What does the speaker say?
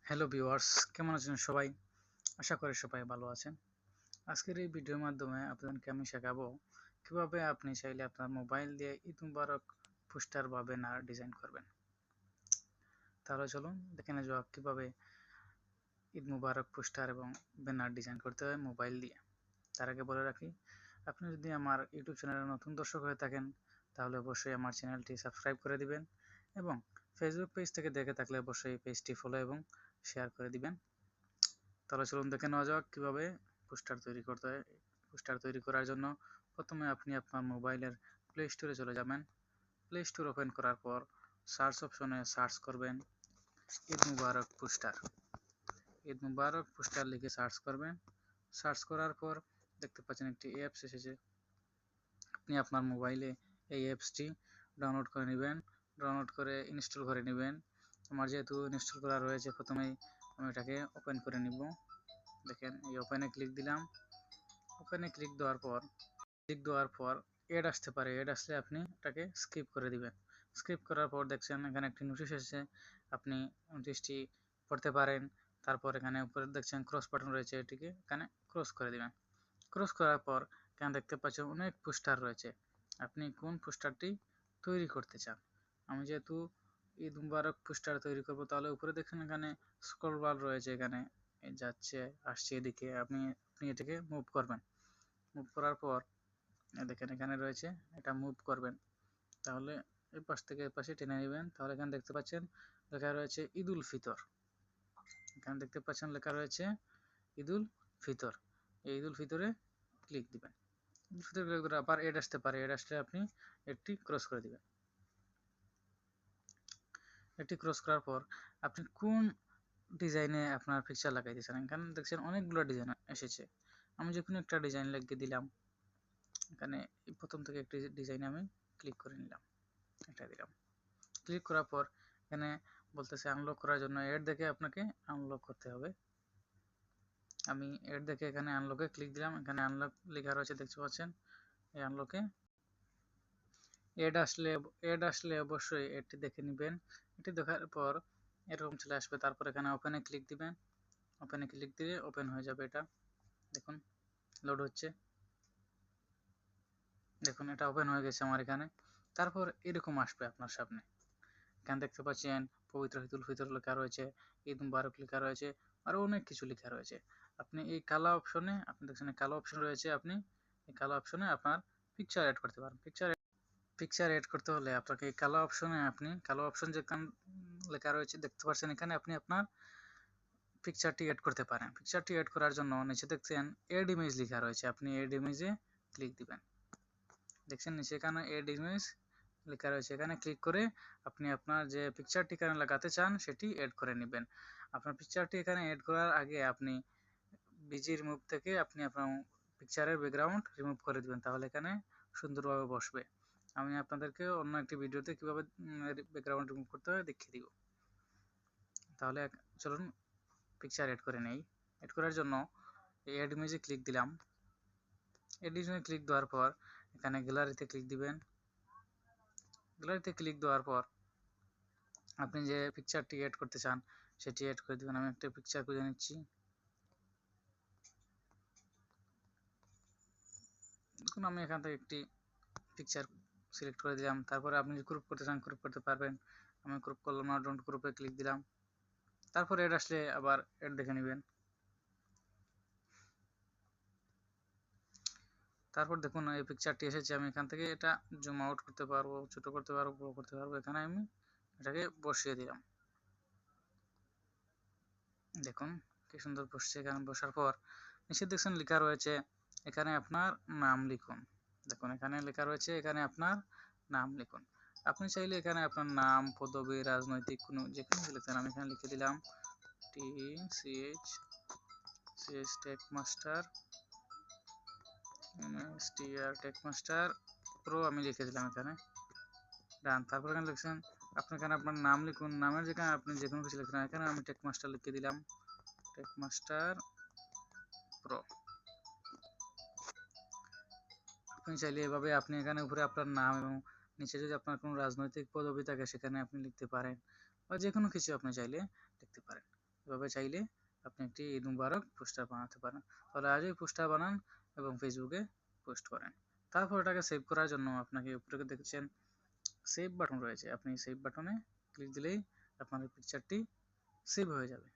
Hello viewers, কেমন আছেন সবাই? আশা করি সবাই ভালো আছেন। আজকের এই ভিডিওর মাধ্যমে আপনাদেরকে আমি শেখাবো কিভাবে আপনি চাইলে আপনার মোবাইল দিয়ে ঈদ মুবারক পোস্টার বা ব্যানার ডিজাইন করবেন। তাহলে চলুন দেখে নেওয়া যাক কিভাবে ঈদ মুবারক পোস্টার এবং ব্যানার ডিজাইন করতে হয় মোবাইল দিয়ে। তার আগে বলে রাখি, আপনি যদি আমার ইউটিউব চ্যানেলে নতুন দর্শক হয়ে থাকেন তাহলে অবশ্যই আমার চ্যানেলটি সাবস্ক্রাইব করে দিবেন এবং ফেসবুক পেজ থেকে দেখে থাকলে অবশ্যই পেজটি ফলো এবং শেয়ার করে দিবেন। তাহলে চলুন দেখে নেওয়া যাক কিভাবে পোস্টার তৈরি করতে হয়। পোস্টার তৈরি করার জন্য প্রথমে আপনি আপনার মোবাইলের প্লে স্টোরে চলে যাবেন। প্লে স্টোর ওপেন করার পর সার্চ অপশনে সার্চ করবেন ঈদ মুবারক পোস্টার। ঈদ মুবারক পোস্টার লিখে সার্চ করবেন। সার্চ করার পর দেখতে পাচ্ছেন একটি অ্যাপস এসেছে। আপনি আপনার মোবাইলে এই অ্যাপসটি ডাউনলোড করে নেবেন। ডাউনলোড করে ইনস্টল করে নেবেন। আমার যেহেতু ইনস্টল করা রয়েছে, প্রথমেই আমি এটাকে ওপেন করে নিব। দেখেন, এই ওপেনে ক্লিক দিলাম। ওপেনে ক্লিক দেওয়ার পর এড আসতে পারে। এড আসলে আপনি এটাকে স্কিপ করে দিবেন। স্কিপ করার পর দেখছেন এখানে একটি নোটিশ এসেছে, আপনি নোটিশটি পড়তে পারেন। তারপর এখানে উপরে দেখছেন ক্রস বাটন রয়েছে, এটিকে এখানে ক্রস করে দিবেন। ক্রস করার পর এখানে দেখতে পাচ্ছেন অনেক পোস্টার রয়েছে। আপনি কোন পোস্টারটি তৈরি করতে চান? আমি যেহেতু ঈদ মুবারক পোস্টার তৈরি করব, তাহলে উপরে দেখেন এখানে স্ক্রল বার রয়েছে, এখানে যাচ্ছে আসছে এদিকে। আপনি এটাকে মুভ করবেন। মুভ করার পর দেখেন এখানে রয়েছে, এটা মুভ করবেন। তাহলে এই পাশ থেকে এই পাশে টেনে নেবেন। তাহলে এখানে দেখতে পাচ্ছেন লেখা রয়েছে ঈদুল ফিতর। এখানে দেখতে পাচ্ছেন লেখা রয়েছে ঈদুল ফিতর। এই ঈদুল ফিতরে ক্লিক দিবেন। ঈদুল ফিতরে ক্লিক করে আবার এড আসতে পারে। এড আসলে আপনি এটি ক্রস করে দিবেন। এটি ক্রস করার পর আপনি কোন ডিজাইনে আপনার পিকচার লাগাইতেছেন, এখানে দেখছেন অনেকগুলো ডিজাইন এসেছে। আমি যে কোনো একটা ডিজাইন লাগিয়ে দিলাম। এখানে প্রথম থেকে একটি ডিজাইন আমি ক্লিক করে নিলাম, এটা দিলাম। ক্লিক করার পর এখানে বলতেছে আনলক করার জন্য এড দেখে আপনাকে আনলক করতে হবে। আমি এড দেখে এখানে আনলকে ক্লিক দিলাম। এখানে আনলক লেখা রয়েছে, দেখতে পাচ্ছেন। এই আনলকে এড আসলে অবশ্যই এডটি দেখে নেবেন। এটি দেখার পর এরকম চলে আসবে। তারপর এখানে ওপেনে ক্লিক দিবেন। ওপেনে ক্লিক দিলে ওপেন হয়ে যাবে। এটা দেখুন লোড হচ্ছে। দেখুন এটা ওপেন হয়ে গেছে আমার এখানে। তারপর এরকম আসবে আপনার সামনে। এখানে দেখতে পাচ্ছেন পবিত্র ঈদুল ফিতর লেখা রয়েছে, ঈদ মুবারক লেখা রয়েছে, আরও অনেক কিছু লেখা রয়েছে। আপনি এই কালো অপশনে, আপনি দেখছেন কালো অপশন রয়েছে, আপনি এই কালো অপশনে আপনার পিকচার অ্যাড করতে পারেন। পিকচার এড করতে হলে আপনাকে এই কালো অপশনে, আপনি কালো অপশন যেখানে লেখা রয়েছে দেখতে পাচ্ছেন, এখানে আপনি আপনার পিকচারটি এড করতে পারেন। পিকচারটি এড করার জন্য নিচে দেখছেন এড ইমেজ লেখা রয়েছে, আপনি এড ইমেজে ক্লিক দিবেন। দেখছেন নিচে এখানে এড ইমেজ লেখা রয়েছে, এখানে ক্লিক করে আপনি আপনার যে পিকচারটি এখানে লাগাতে চান সেটি এড করে নেবেন। আপনার পিকচারটি এখানে এড করার আগে আপনি বিজি রিমুভ থেকে আপনি আপনার পিকচারের ব্যাকগ্রাউন্ড রিমুভ করে দিবেন, তাহলে এখানে সুন্দরভাবে বসবে। আমি আপনাদেরকে অন্য একটি ভিডিওতে কিভাবে ব্যাকগ্রাউন্ড রিমুভ করতে হয় দেখিয়ে দিব। তাহলে চলুন পিকচার এড করে নেই। এড করার জন্য এই এড ইমেজে ক্লিক দিলাম। এড ইমেজে ক্লিক দেওয়ার পর এখানে গ্যালারিতে ক্লিক দিবেন। গ্যালারিতে ক্লিক দেওয়ার পর আপনি যে পিকচারটি এড করতে চান সেটি এড করে দিবেন। আমি একটা পিকচার খুঁজে নিচ্ছি। দেখুন আমি এখান থেকে একটি পিকচার সিলেক্ট করে দিলাম। তারপরে আপনি যদি গ্রুপ করতে চান গ্রুপ করতে পারবেন। আমি গ্রুপ করলাম না, ডোন্ট গ্রুপে ক্লিক দিলাম। তারপরে এড আসলে আবার এড দেখে নেবেন। তারপর দেখুন এই পিকচারটি এসেছে, আমি এখান থেকে এটা জুম আউট করতে পারবো, ছোট করতে পারবো, বড় করতে পারবো। এখানে আমি এটাকে বসিয়ে দিলাম। দেখুন কি সুন্দর বসছে। এখানে বসার পর নিচে দেখছেন লেখা রয়েছে এখানে আপনার নাম লিখুন। দেখুন এখানে লেখা রয়েছে এখানে আপনার নাম লিখুন। আপনি চাইলে এখানে আপনার নাম, পদবি, রাজনৈতিক কোনো যে কোনো লিখতে, আমি এখানে লিখে দিলাম TCH tech master tech master pro, আমি লিখে দিলাম এখানে ডান। তারপর এখানে লিখছেন আপনি এখানে আপনার নাম লিখুন। নামের যেখানে আপনি যে কোনো কিছু লিখলেন, এখানে আমি টেক মাস্টার লিখে দিলাম, টেক মাস্টার প্রো। আপনি চাইলে এভাবে আপনি এখানে উপরে আপনার নাম এবং নিচে যদি আপনার কোনো রাজনৈতিক পদবি থাকে সেখানে আপনি লিখতে পারেন, বা যে কোনো কিছু আপনি চাইলে লিখতে পারেন। এভাবে চাইলে আপনি একটি ঈদ মুবারক পোস্টার বানাতে পারেন। তাহলে আজই পোস্টার বানান এবং ফেসবুকে পোস্ট করেন। তারপর এটাকে সেভ করার জন্য আপনাকে উপরে দেখছেন সেভ বাটন রয়েছে, আপনি সেভ বাটনে ক্লিক দিলেই আপনার পিকচারটি সেভ হয়ে যাবে।